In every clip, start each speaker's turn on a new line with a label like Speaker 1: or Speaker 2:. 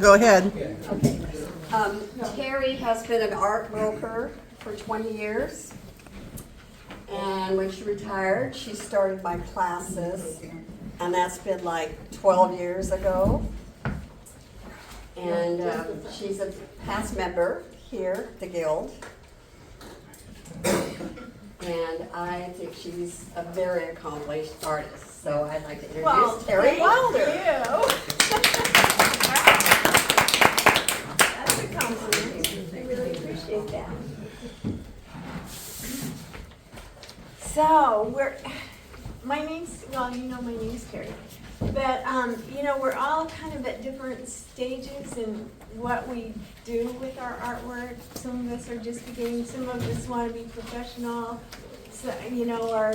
Speaker 1: Go ahead.
Speaker 2: Okay. Terry has been an art broker for 20 years. And when she retired, she started my classes. And that's been like 12 years ago. And she's a past member here at the Guild. And I think she's a very accomplished artist. So I'd like to introduce Terryl Wilder.
Speaker 3: Thank you. That's a compliment. I really appreciate that. So my name's my name's Terry. But we're all kind of at different stages in what we do with our artwork. Some of us are just beginning, some of us want to be professional, so, or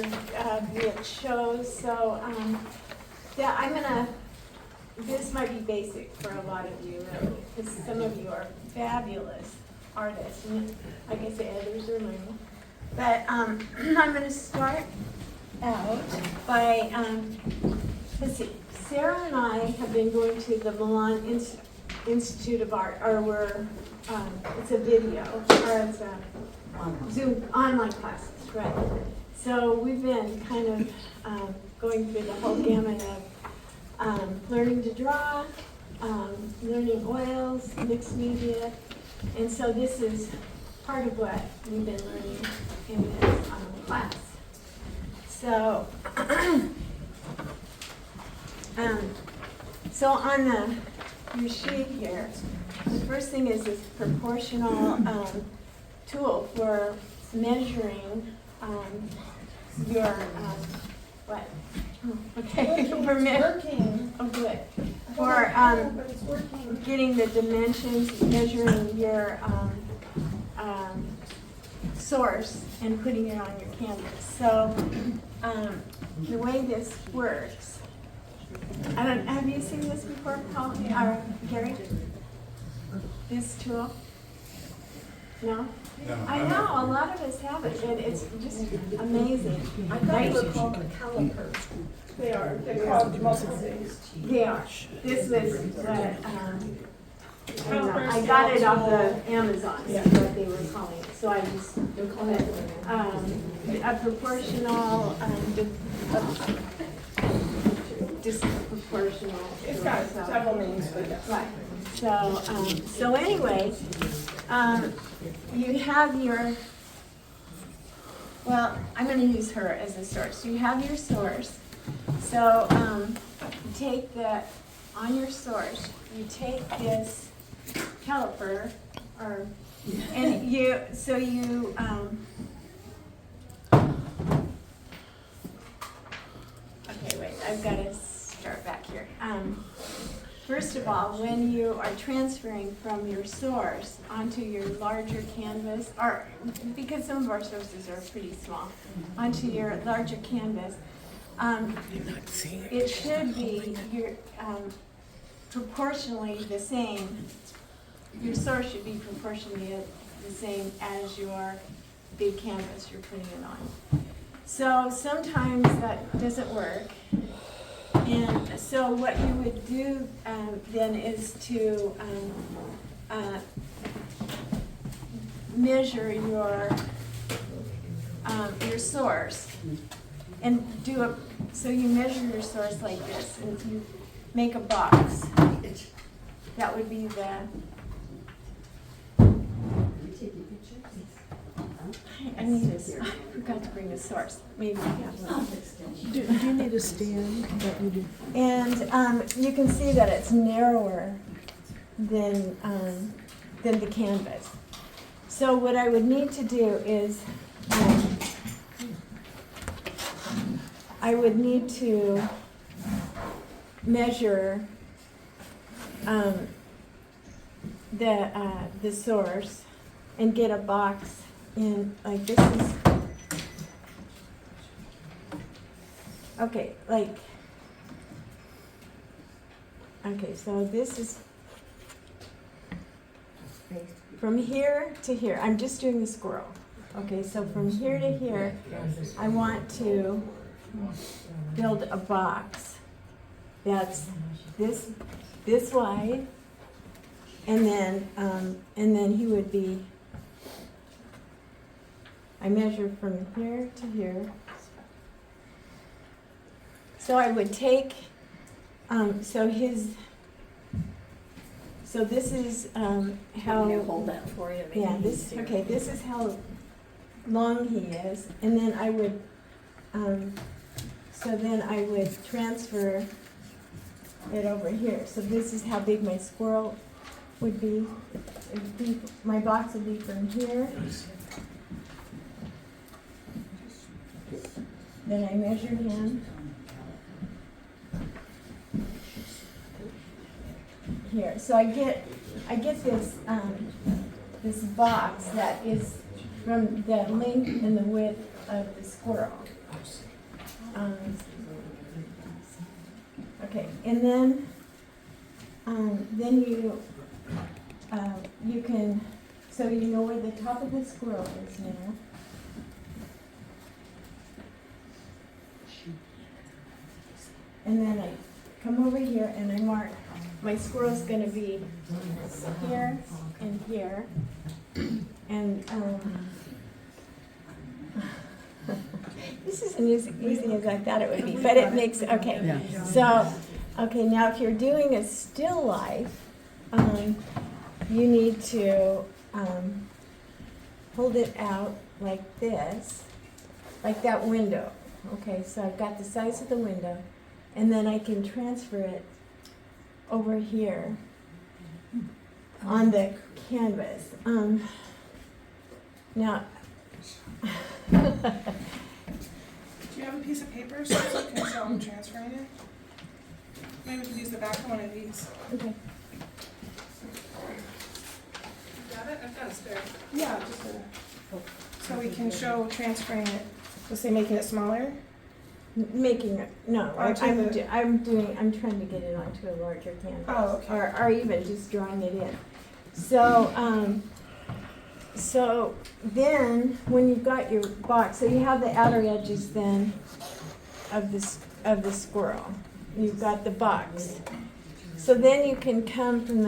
Speaker 3: be at shows. So this might be basic for a lot of you, because some of you are fabulous artists, and like I say, others are learning. But I'm going to start out by, let's see, Sarah and I have been going to the Milan Institute of Art, or it's a video, or it's a Zoom online classes, right? So we've been kind of going through the whole gamut of learning to draw, learning oils, mixed media, and so this is part of what we've been learning in this class. So, so on your sheet here, the first thing is this proportional tool for measuring your what? Oh, okay, for working. Oh, good. For getting the dimensions, measuring your source, and putting it on your canvas. So the way this works. Have you seen this before, Paul? Or Gary? This tool? No? I know, a lot of us have it, and it's just amazing. I thought they were called calipers. They are. They're called multiple things.
Speaker 2: They are. This was what, I got it off of Amazon, is what they were calling it. So I just call it a proportional, disproportional.
Speaker 3: It's got several names for this.
Speaker 2: Right. So anyway, you have your, well, I'm going to use her as a source. You have your source. So you take on your source, you take this caliper, and okay, wait, I've got to start back here. First of all, when you are transferring from your source onto your larger canvas, or because some of our sources are pretty small, onto your larger canvas, it should be proportionally the same. Your source should be proportionally the same as your big canvas you're putting it on. So sometimes that doesn't work. And so what you would do then is to measure your source and so you measure your source like this, and you make a box. That would be I forgot to bring the source. Maybe I have one.
Speaker 1: Do you need a stand? That you do.
Speaker 2: And you can see that it's narrower than the canvas. So what I would need to do is I would need to measure the source and get a box in, like this is, okay, so this is from here to here. I'm just doing the squirrel. Okay, so from here to here, I want to build a box that's this wide and then he would be, I measure from here to here. So I would take, so this is how.
Speaker 4: I'll hold that for you.
Speaker 2: Yeah, this, okay, this is how long he is, and then I would, so then I would transfer it over here. So this is how big my squirrel would be. My box would be from here. Then I measure him. Here, so I get this this box that is from the length and the width of the squirrel. Okay, and then you can, so you know where the top of the squirrel is now. And then I come over here and I mark, my squirrel's gonna be here and here. And this isn't as easy as I thought it would be, but it makes, okay. So, okay, now if you're doing a still life, you need to hold it out like this, like that window. Okay, so I've got the size of the window, and then I can transfer it over here on the canvas. Now,
Speaker 5: Do you have a piece of paper so you can show them transferring it? Maybe we could use the back of one of these.
Speaker 2: okay.
Speaker 5: You got it? I've got a spare. Yeah, just so we can show transferring it. Let's say making it smaller.
Speaker 2: Making it, no, I'm
Speaker 5: Onto the-
Speaker 2: trying to get it onto a larger canvas.
Speaker 5: Oh, okay.
Speaker 2: Or even just drawing it in. So, so then, when you've got your box, so you have the outer edges then of the squirrel. You've got the box. So then you can come from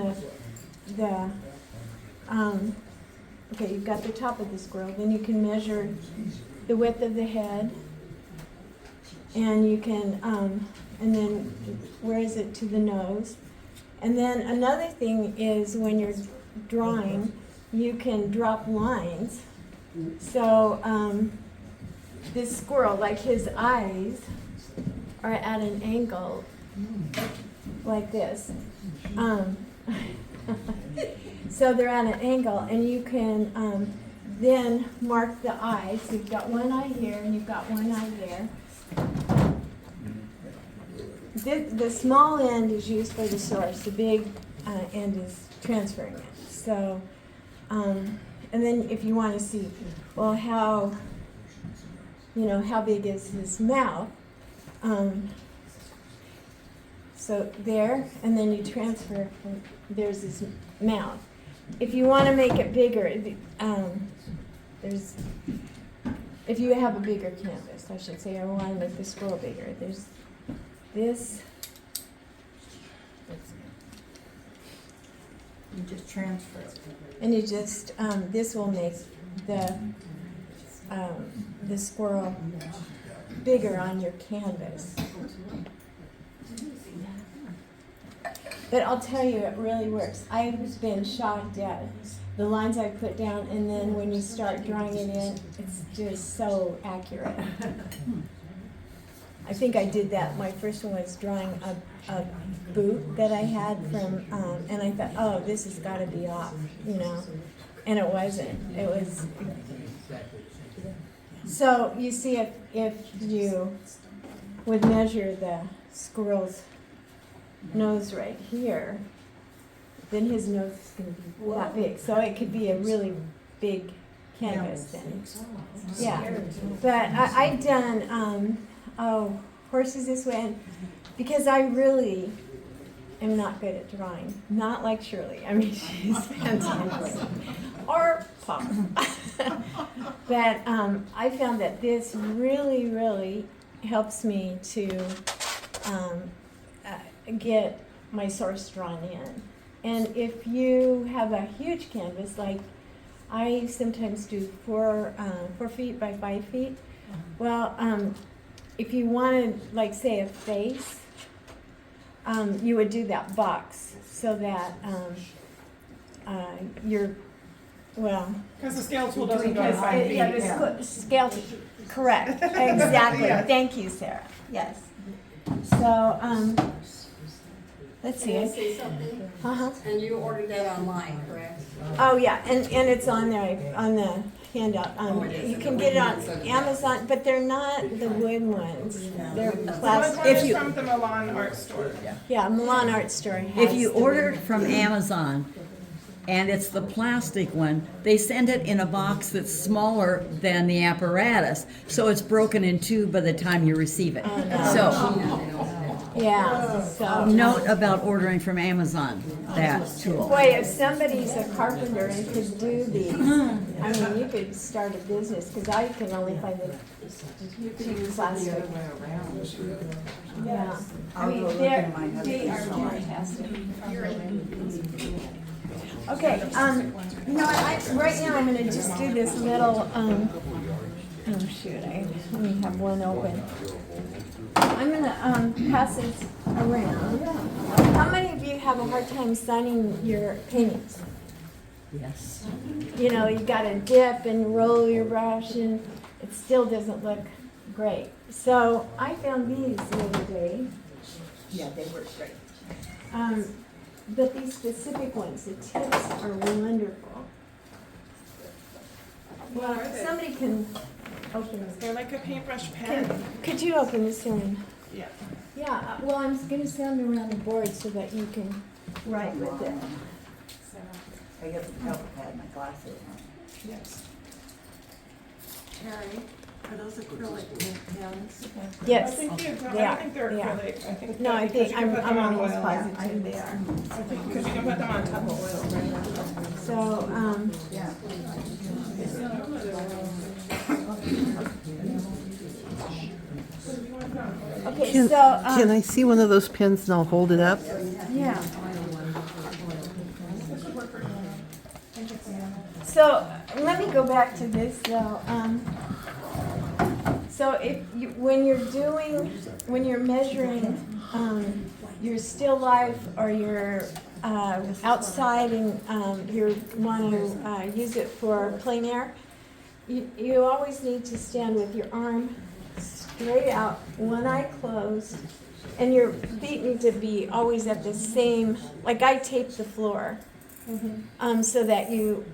Speaker 2: okay, you've got the top of the squirrel, then you can measure the width of the head, and you can, and then where is it to the nose? And then another thing is when you're drawing, you can drop lines. So this squirrel, like his eyes are at an angle like this. So they're at an angle, and you can then mark the eyes. So you've got one eye here, and you've got one eye there. The small end is used for the source. The big end is transferring it. So, and then if you want to see, well, how big is his mouth? So there, and then you transfer. There's his mouth. If you want to make it bigger, if you have a bigger canvas, I should say, I want to make the squirrel bigger. There's this.
Speaker 4: You just transfer it.
Speaker 2: And you just, this will make the squirrel bigger on your canvas. But I'll tell you, it really works. I've been shocked at the lines I put down, and then when you start drawing it in, it's just so accurate. I think I did that. My first one was drawing a boot that I had from, and I thought, oh, this has got to be off, and it wasn't. It was. So you see, if you would measure the squirrel's nose right here, then his nose is going to be that big. So it could be a really big canvas then. Yeah, but I've done horses this way, and because I really am not good at drawing. Not like Shirley. I mean, she's fantastic. Or Pop. But I found that this really, really helps me to get my source drawn in. And if you have a huge canvas, like I sometimes do 4 feet by 5 feet, well, if you wanted, like, say, a face, you would do that box so that you're, well,
Speaker 5: Because the scale tool doesn't go to
Speaker 2: because
Speaker 5: 5 feet.
Speaker 2: yeah, the scale, correct, exactly.
Speaker 5: Yeah.
Speaker 2: Thank you, Sarah. Yes. So, let's see.
Speaker 6: Can I say something?
Speaker 2: Uh-huh.
Speaker 6: And you ordered that online, correct?
Speaker 2: Oh, yeah, and it's on there, on the handout. You can get it on Amazon, but they're not the wood ones. They're
Speaker 5: The
Speaker 2: plastic.
Speaker 5: one is from the Milan art store.
Speaker 2: Yeah, Milan Art Store has.
Speaker 7: If you
Speaker 2: the
Speaker 7: order
Speaker 2: wood
Speaker 7: it from Amazon and it's the plastic one, they send it in a box that's smaller than the apparatus, so it's broken in two by the time you receive it. So,
Speaker 2: Yeah, so.
Speaker 7: note about ordering from Amazon, that tool.
Speaker 2: Boy, if somebody's a carpenter and could do these, I mean, you could start a business, because I can only find the cheap plastic. Yeah, I mean, they are fantastic. Okay, you know, right now I'm gonna just do this little, oh shoot, I only have one open. I'm gonna, pass it around. How many of you have a hard time signing your paintings?
Speaker 7: Yes.
Speaker 2: You know, you gotta dip and roll your brush and it still doesn't look great. So I found these the other day.
Speaker 4: Yeah, they work great.
Speaker 2: But these specific ones, the tips are wonderful. Well,
Speaker 5: What are they?
Speaker 2: somebody can open this.
Speaker 5: They're like a paintbrush pen.
Speaker 2: Could you open this one?
Speaker 5: Yeah.
Speaker 2: Yeah, well, I'm gonna send them around the board so that you can write with it.
Speaker 4: I got the cover pad, my glasses on.
Speaker 5: Yes.
Speaker 6: Terry, are those acrylic pens?
Speaker 5: I
Speaker 2: Yes.
Speaker 5: think you, no, I
Speaker 2: They
Speaker 5: don't
Speaker 2: are,
Speaker 5: think they're
Speaker 2: they are.
Speaker 5: acrylic. I think
Speaker 2: No, I
Speaker 5: because
Speaker 2: think,
Speaker 5: you can
Speaker 2: I'm
Speaker 5: put them on
Speaker 2: almost
Speaker 5: oil.
Speaker 2: positive they are.
Speaker 5: Because you can put them on top of oil, right?
Speaker 2: So,
Speaker 4: Yeah.
Speaker 2: okay,
Speaker 1: Can,
Speaker 2: so,
Speaker 1: can I see one of those pens and I'll hold it up?
Speaker 2: yeah. So, let me go back to this though. So if you, when you're measuring, your still life or your, outside and, you want to, use it for plein air, you always need to stand with your arm straight out, one eye closed, and your feet need to be always at the same, like I tape the floor, so that you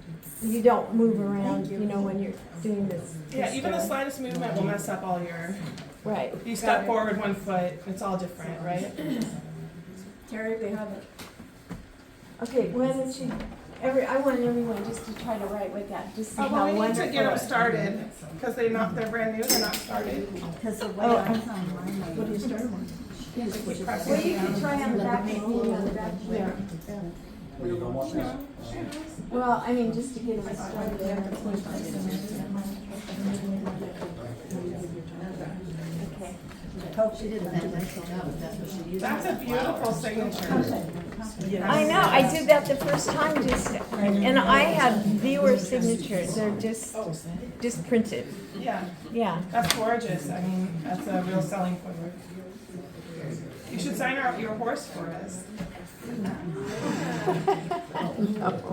Speaker 2: don't move around, you know, when you're doing this.
Speaker 5: Yeah, even the slightest movement will mess up all your,
Speaker 2: Right.
Speaker 5: you step forward 1 foot, it's all different, right?
Speaker 2: Terry, they have it. Okay, why don't you, I want everyone just to try to write with that, just see
Speaker 5: Oh,
Speaker 2: how
Speaker 5: well, we need
Speaker 2: wonderful.
Speaker 5: to get them
Speaker 2: it is.
Speaker 5: started, because they're very new, they're not started.
Speaker 4: Because the way
Speaker 2: Oh,
Speaker 4: I found mine.
Speaker 1: What do you start on?
Speaker 2: Well, you can try on the back, on the back there. Well, I mean, just to get them started. Okay.
Speaker 4: Hope she didn't have that.
Speaker 5: That's a beautiful signature.
Speaker 2: I know, I did that the first time just, and I had viewer signatures, they're just printed,
Speaker 5: Yeah,
Speaker 2: yeah.
Speaker 5: that's gorgeous. I mean, that's a real selling point. You should sign your horse for us.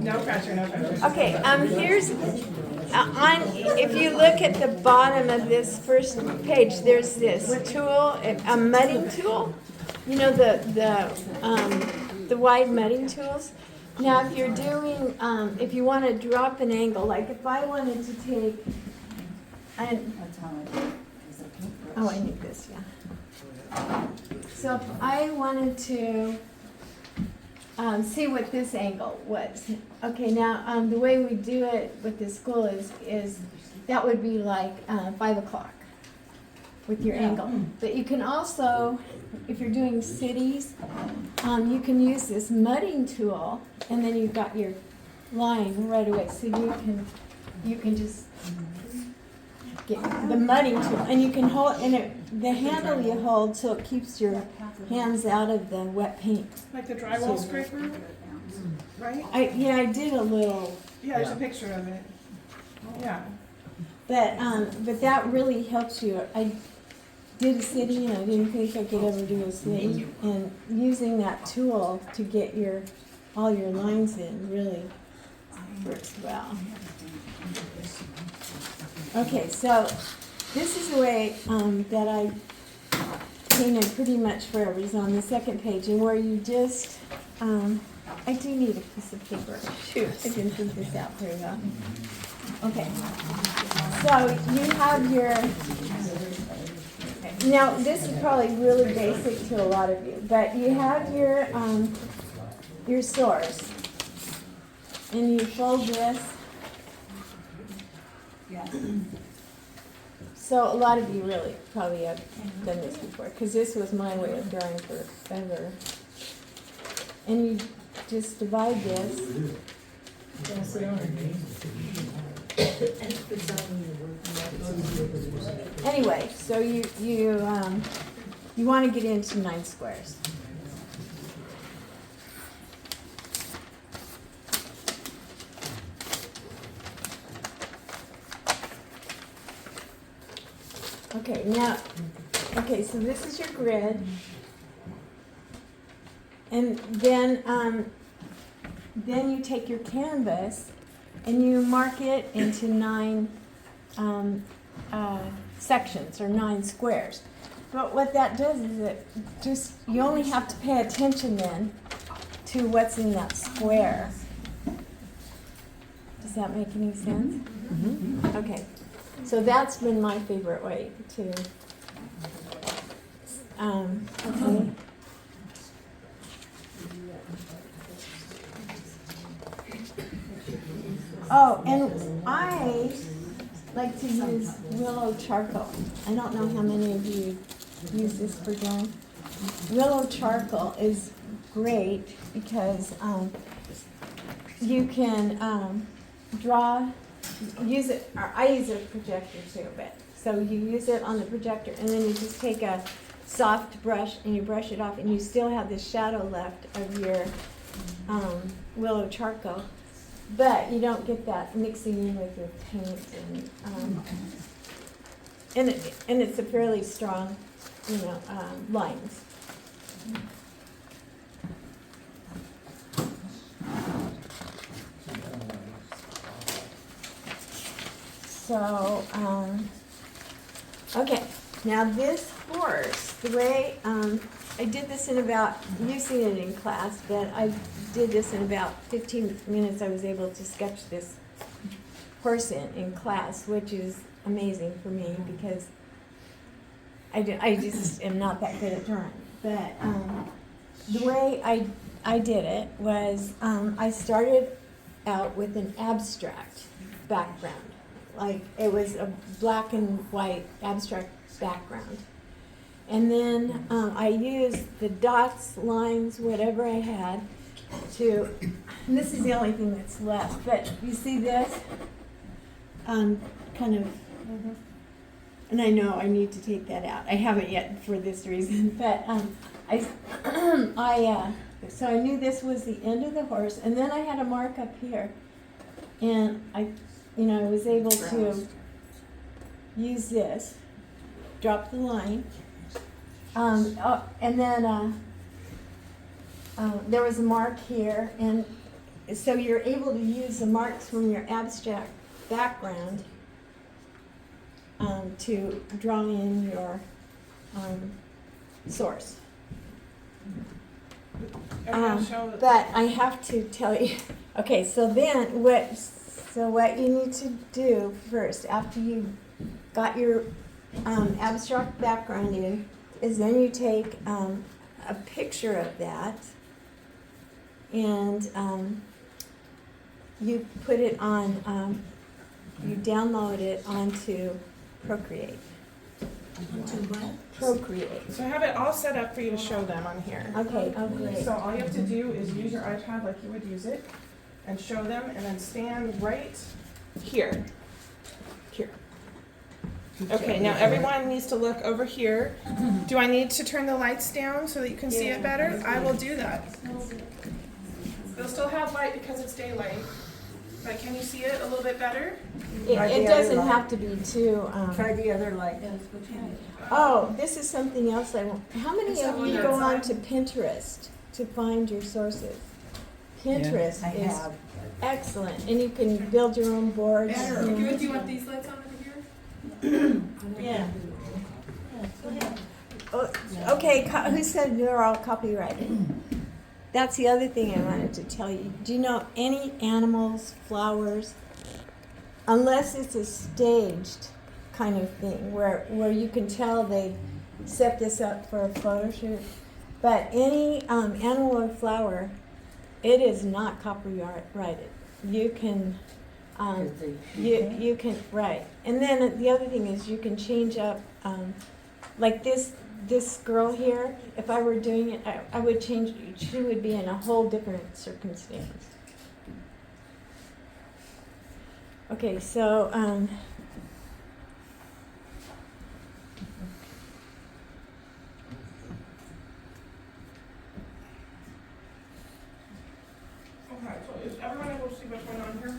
Speaker 5: No pressure, no pressure.
Speaker 2: Okay, here's, if you look at the bottom of this first page, there's this tool, a mudding tool. You know, the wide mudding tools. Now, if you're doing, if you want to drop an angle, like if I wanted to take,
Speaker 4: That's how I do it. It's a paintbrush.
Speaker 2: oh, I need this, yeah. So if I wanted to see what this angle was. Okay, now the way we do it with this school is that would be like 5 o'clock with your angle. But you can also, if you're doing cities, you can use this mudding tool, and then you've got your line right away. So you can just get the mudding tool, and you can hold, and the handle you hold so it keeps your hands out of the wet paint.
Speaker 5: Like the drywall scraper? right?
Speaker 3: I did a little,
Speaker 5: Yeah, there's a picture of it. Yeah.
Speaker 3: but that really helps you. I did a city and I didn't think I could ever do a city. And using that tool to get all your lines in really works well. Okay, so this is the way that I painted pretty much forever. It's on the second page, and where you just, I do need a piece of paper. Shoot, I didn't think this out very well. Okay, so you have now this is probably really basic to a lot of you, but you have your source, and you fold this.
Speaker 4: Yeah.
Speaker 3: So a lot of you really probably have done this before, because this was my way of drawing forever. And you just divide this. Anyway, so you want to get into 9 squares. Okay, so this is your grid. And then you take your canvas and you mark it into 9 sections or 9 squares. But what that does is you only have to pay attention then to what's in that square. Does that make any sense? Mm-hmm. Okay. So that's been my favorite way to, okay. Oh, and I like to use willow charcoal. I don't know how many of you use this for drawing. Willow charcoal is great because you can use it, or I use a projector too, but so you use it on the projector and then you just take a soft brush and you brush it off and you still have the shadow left of your willow charcoal, but you don't get that mixing in with your paint and it's a fairly strong, lines. So, okay, now this horse, the way, I did this you've seen it in class, but I did this in about 15 minutes. I was able to sketch this horse in class, which is amazing for me because I just am not that good at drawing. But the way I did it was I started out with an abstract background. Like it was a black and white abstract background. And then I used the dots, lines, whatever I had and this is the only thing that's left, but you see this? Kind of, and I know I need to take that out. I haven't yet for this reason, but so I knew this was the end of the horse, and then I had a mark up here, and I was able to use this, drop the line, and then there was a mark here, and so you're able to use the marks from your abstract background to draw in your source. But I have to tell you, okay, so then what you need to do first, after you got your abstract background in, is then you take a picture of that and you put it on, you download it onto Procreate. Procreate.
Speaker 5: So I have it all set up for you to show them on here.
Speaker 3: Okay, oh great.
Speaker 5: So all you have to do is use your iPad like you would use it and show them, and then stand right here. Here. Okay, now everyone needs to look over here. Do I need to turn the lights down so that you can see it better? I will do that. They'll still have light because it's daylight. But can you see it a little bit better?
Speaker 3: It doesn't have to be too,
Speaker 4: Try the other light.
Speaker 3: oh, this is something else I want. How many of you go on to Pinterest to find your sources? Pinterest
Speaker 4: I
Speaker 3: is
Speaker 4: have.
Speaker 3: excellent, and you can build your own boards.
Speaker 5: Do you want these lights on over here?
Speaker 3: Yeah. Oh, okay, who said they're all copyrighted? That's the other thing I wanted to tell you. Do you know any animals, flowers, unless it's a staged kind of thing where you can tell they set this up for a photo shoot, but any animal or flower, it is not copyrighted. You can you can, right. And then the other thing is you can change up, like this girl here, if I were doing it, I would change, she would be in a whole different circumstance. Okay, so,
Speaker 5: Okay, so is everyone able to see what's going on here?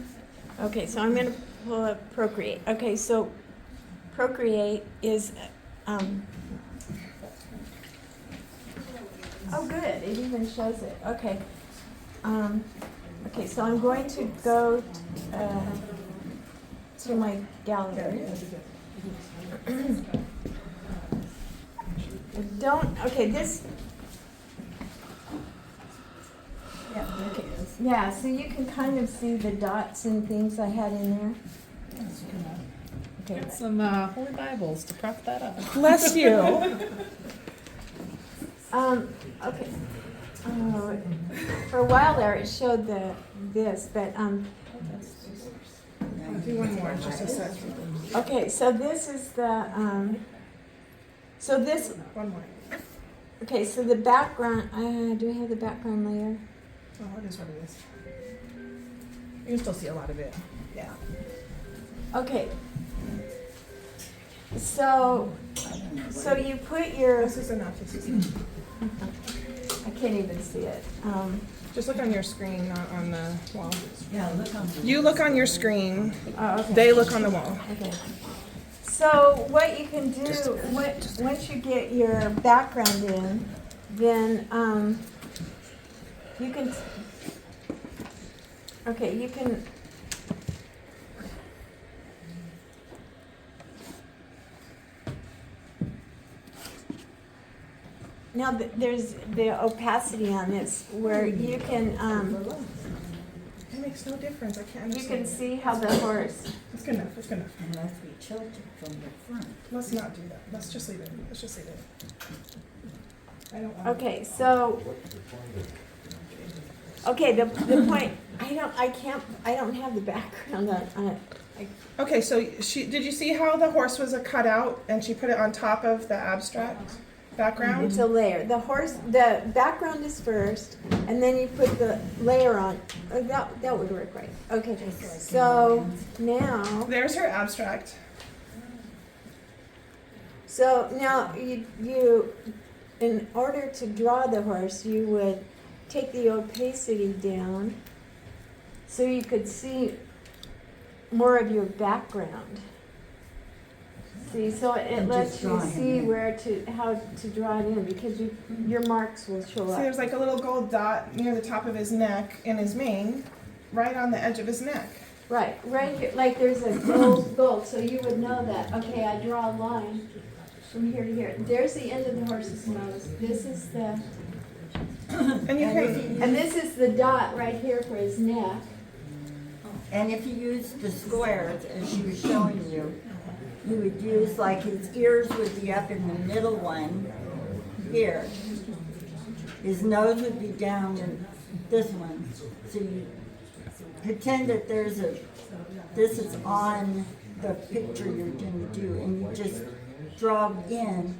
Speaker 3: okay, so I'm gonna pull up Procreate. Okay, so Procreate is, oh, good. It even shows it. Okay. Okay, so I'm going to go to my gallery. Okay, this. Yeah, okay. Yeah, so you can kind of see the dots and things I had in there. Okay.
Speaker 1: Get some holy Bibles to prop that up.
Speaker 5: Bless you.
Speaker 3: Okay. For a while there, it showed this, but
Speaker 5: Do one more, just a sec.
Speaker 3: okay. So this is the so this.
Speaker 5: One more.
Speaker 3: Okay, so the background. Do I have the background layer?
Speaker 5: Oh, it is what it is. You can still see a lot of it. Yeah.
Speaker 3: Okay. So you put your.
Speaker 5: This is enough. This is enough.
Speaker 3: I can't even see it.
Speaker 5: Just look on your screen, not on the wall.
Speaker 4: Yeah, look on.
Speaker 5: You look on your screen.
Speaker 3: Oh, okay.
Speaker 5: They look on the wall.
Speaker 3: Okay. So what you can do, once you get your background in, then you can, okay, you can, now there's the opacity on this where you can,
Speaker 5: It makes no difference. I can't
Speaker 3: you
Speaker 5: understand.
Speaker 3: can see how the horse.
Speaker 5: It's good enough. It's good enough.
Speaker 4: Unless we tilt it from the front.
Speaker 5: Let's not do that. Let's just leave it. Let's just leave it. I don't want.
Speaker 3: Okay, so, okay, the point, I don't have the background on it.
Speaker 5: Okay, so did you see how the horse was a cutout and she put it on top of the abstract background?
Speaker 3: It's a layer. The background is first, and then you put the layer on. That would work right. Okay, so now,
Speaker 5: There's her abstract.
Speaker 3: so now you, in order to draw the horse, you would take the opacity down so you could see more of your background. See, so it lets you see how to draw it in because your marks will show
Speaker 5: See,
Speaker 3: up.
Speaker 5: there's like a little gold dot near the top of his neck in his mane, right on the edge of his neck.
Speaker 3: Right here, like there's a gold, so you would know that, okay, I draw a line from here to here. There's the end of the horse's nose. This is the,
Speaker 5: And you can,
Speaker 3: and this is the dot right here for his neck.
Speaker 4: And if you use the squares, as she was showing you, you would use like his ears would be up in the middle one here. His nose would be down in this one. So you pretend that this is on the picture you're going to do, and you just draw in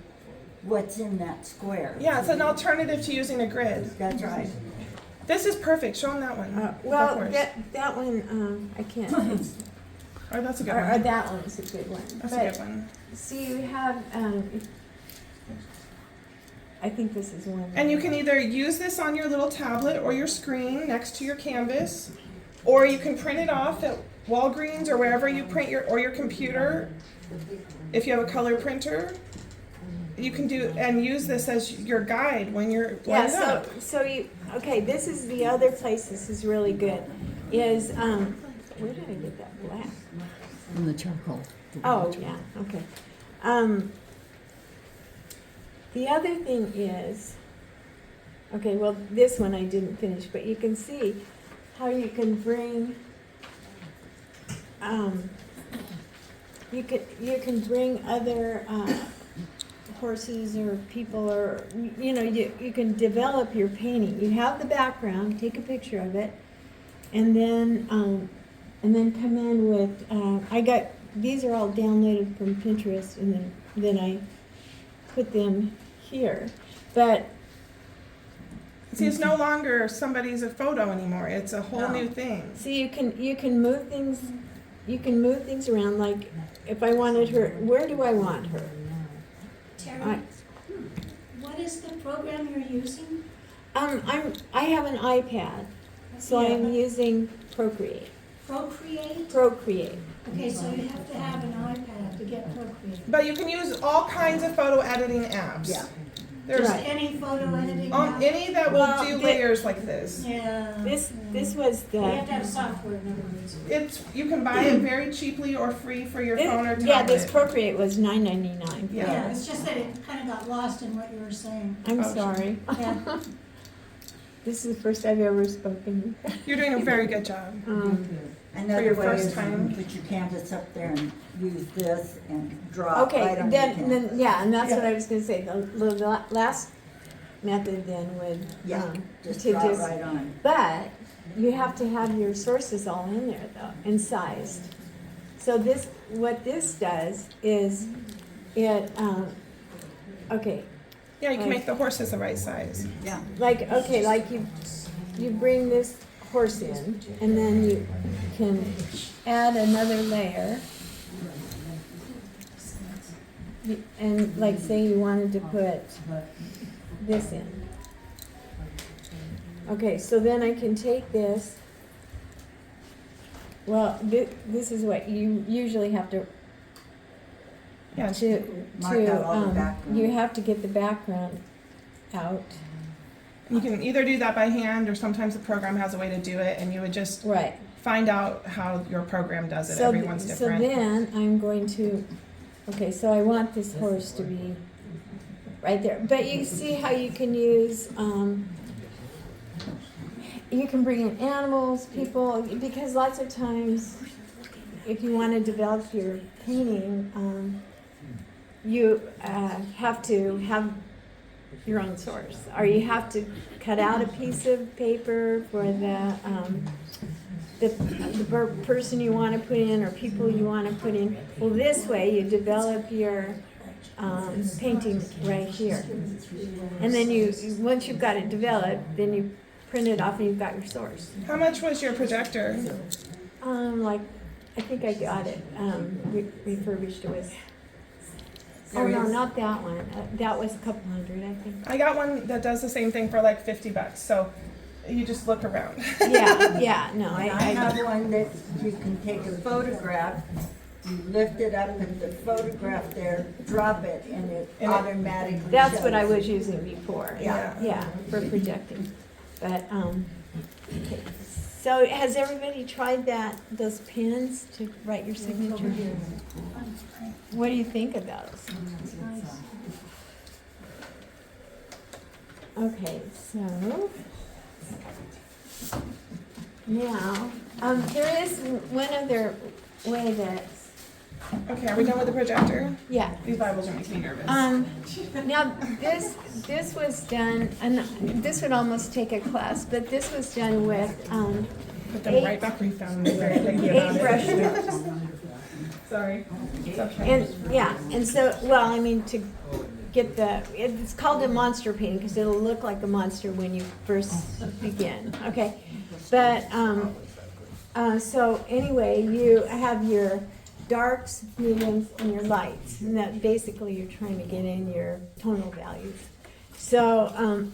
Speaker 4: what's in that square.
Speaker 5: yeah, it's an alternative to using a grid.
Speaker 4: That's right.
Speaker 5: This is perfect. Show him that one. the
Speaker 3: Well,
Speaker 5: horse.
Speaker 3: that one, I can't,
Speaker 5: Or that's a good
Speaker 3: or
Speaker 5: one.
Speaker 3: that one's a good one.
Speaker 5: That's a
Speaker 3: But
Speaker 5: good one.
Speaker 3: see, you have,
Speaker 2: I think this is one.
Speaker 5: And you can either use this on your little tablet or your screen next to your canvas, or you can print it off at Walgreens or wherever you print your computer. If you have a color printer, you can do and use this as your guide when you're
Speaker 2: Yeah,
Speaker 5: lined up.
Speaker 2: okay, this is the other place this is really good, is, where did I get that black?
Speaker 7: From the charcoal.
Speaker 2: Oh, yeah, okay. The other thing is, okay, well, this one I didn't finish, but you can see how you can bring, you can bring other, horses or people or, you know, you can develop your painting. You have the background, take a picture of it, and then come in with, these are all downloaded from Pinterest, and then I put them here. But
Speaker 5: See, it's no longer somebody's a photo anymore. It's a whole
Speaker 4: No.
Speaker 5: new thing.
Speaker 2: see, you can move things, around. Like if I wanted her, where do I want her?
Speaker 6: Terry, what is the program you're using?
Speaker 2: I have an iPad, so
Speaker 6: Yeah.
Speaker 2: I'm using Procreate.
Speaker 6: Procreate? Okay, so you have to have an iPad to get Procreate.
Speaker 5: But you can use all kinds of photo editing apps.
Speaker 4: Yeah.
Speaker 5: There's
Speaker 2: Right.
Speaker 6: Any photo editing app?
Speaker 5: any that will
Speaker 2: Well,
Speaker 5: do
Speaker 2: the-
Speaker 5: layers like this.
Speaker 6: Yeah.
Speaker 2: This was
Speaker 6: You have to
Speaker 2: the.
Speaker 6: have software, in other words.
Speaker 5: You can buy it very cheaply or free for your phone or tablet.
Speaker 2: Yeah, this Procreate was $9.99.
Speaker 5: Yeah.
Speaker 6: Yeah, it's just that it kind of got lost in what you were saying.
Speaker 2: I'm
Speaker 5: Oh,
Speaker 2: sorry.
Speaker 6: Yeah.
Speaker 2: This is the first I've ever spoken.
Speaker 5: You're doing a very good job.
Speaker 4: Another
Speaker 5: your
Speaker 4: way
Speaker 5: first
Speaker 4: is you
Speaker 5: time.
Speaker 4: can put your canvas up there and use this and draw
Speaker 2: Okay,
Speaker 4: right on the
Speaker 2: then,
Speaker 4: canvas.
Speaker 2: yeah, and that's what
Speaker 5: Yeah.
Speaker 2: I was gonna say. The last method then would,
Speaker 4: Yeah, just
Speaker 2: to
Speaker 4: draw it
Speaker 2: just,
Speaker 4: right on.
Speaker 2: but you have to have your sources all in there though, and sized. So what this does is it, okay,
Speaker 5: Yeah, you can make the horses the right size.
Speaker 4: Yeah.
Speaker 2: like you bring this horse in, and then you can add another layer. And like say you wanted to put this in. Okay, so then I can take this. Well, this is what you usually have to
Speaker 5: Yeah.
Speaker 4: Mark out all the
Speaker 2: you
Speaker 4: background.
Speaker 2: have to get the background out.
Speaker 5: You can either do that by hand or sometimes the program has a way to do it and you would just
Speaker 2: Right.
Speaker 5: find out how your program does it.
Speaker 2: So,
Speaker 5: Everyone's different.
Speaker 2: So then I'm going to, okay, so I want this horse to be right there. But you see how you can use, you can bring in animals, people, because lots of times if you want to develop your painting, you have to have your own source, or you have to cut out a piece of paper for the person you want to put in or people you want to put in. Well, this way you develop your painting right here, and then once you've got it developed, then you print it off and you've got your source.
Speaker 5: How much was your projector?
Speaker 2: Like I think I got it refurbished. It was. Oh no, not that one. That was a couple hundred, I think.
Speaker 5: I got one that does the same thing for like $50. So you just look around.
Speaker 2: Yeah, no,
Speaker 4: And I have one that you can take a photograph, you lift it up and the photograph there, drop it, and it
Speaker 5: And it-
Speaker 4: automatically
Speaker 2: that's what I
Speaker 4: shows.
Speaker 2: was using before.
Speaker 5: Yeah.
Speaker 2: For projecting. But okay. So has everybody tried those pens to write your signature? What do you think of those? Okay, so now there is one other way that
Speaker 5: Okay, are we done with the projector?
Speaker 2: yeah.
Speaker 5: These Bibles are making me nervous.
Speaker 2: Now this was done, and this would almost take a class, but this was done with
Speaker 5: Put them right back where you found them. Very picky about
Speaker 2: 8
Speaker 5: it.
Speaker 2: brush strokes.
Speaker 5: Sorry. It's okay.
Speaker 2: And so, well, I mean, to get it's called a monster painting because it'll look like a monster when you first begin, okay? But, so anyway, you have your darks, mediums, and your lights. And that basically you're trying to get in your tonal values.
Speaker 3: So,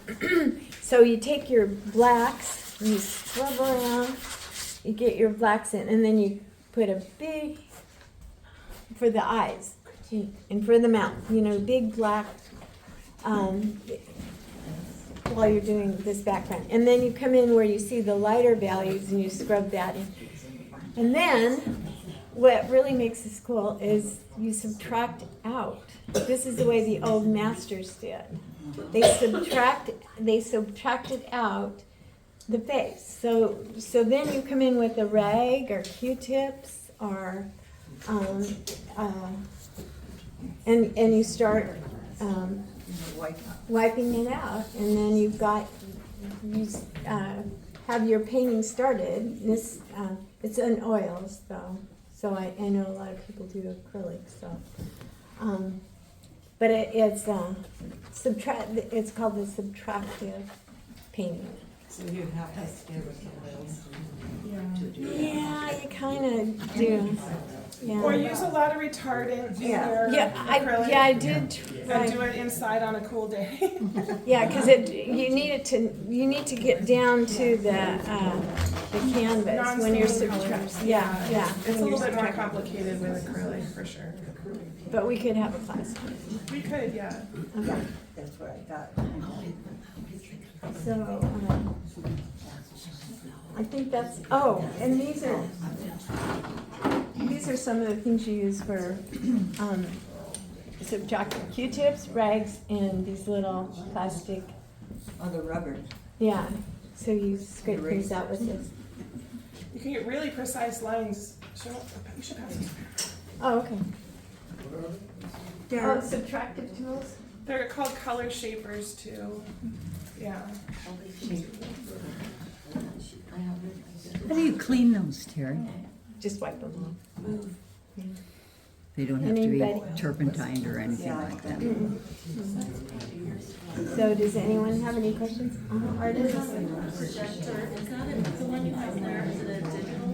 Speaker 3: so you take your blacks and you scrub around, you get your blacks in, and then you put a big, for the eyes and for the mouth, big black, while you're doing this background. And then you come in where you see the lighter values and you scrub that in. And then, what really makes this cool is you subtract out. This is the way the old masters did. They subtracted out the face. So then you come in with a rag or Q-tips or, and you start wiping it out, and then you have your painting started. This it's in oils though, so I know a lot of people do acrylics. So, but it's It's called the subtractive painting.
Speaker 1: So you have to stay with the oils.
Speaker 3: Yeah, you kind of do. Yeah.
Speaker 5: Or use a lot of retardant in your acrylic.
Speaker 3: I did try.
Speaker 5: And do it inside on a cool day.
Speaker 3: Yeah, because you need to get down to the canvas when you're subtracting. Yeah.
Speaker 5: It's a little bit more complicated with acrylic for sure.
Speaker 3: But we could have a class.
Speaker 5: We could, yeah.
Speaker 3: Okay.
Speaker 4: That's what I got.
Speaker 3: So I think that's. Oh, and these are some of the things you use for subtracting: Q-tips, rags, and these little plastic.
Speaker 4: Oh, the rubber.
Speaker 3: Yeah. So you scrape things out with this.
Speaker 5: You can get really precise lines. You should pass this.
Speaker 3: Oh, okay.
Speaker 4: There.
Speaker 3: Subtractive tools.
Speaker 5: They're called color shapers too. Yeah.
Speaker 7: How do you clean those, Terry?
Speaker 3: Just wipe them off.
Speaker 7: They don't have to be
Speaker 3: Anybody?
Speaker 7: turpentined or anything like that.
Speaker 3: So does anyone have any questions? Artists?
Speaker 1: Projector, is that the one you have there? Is it a digital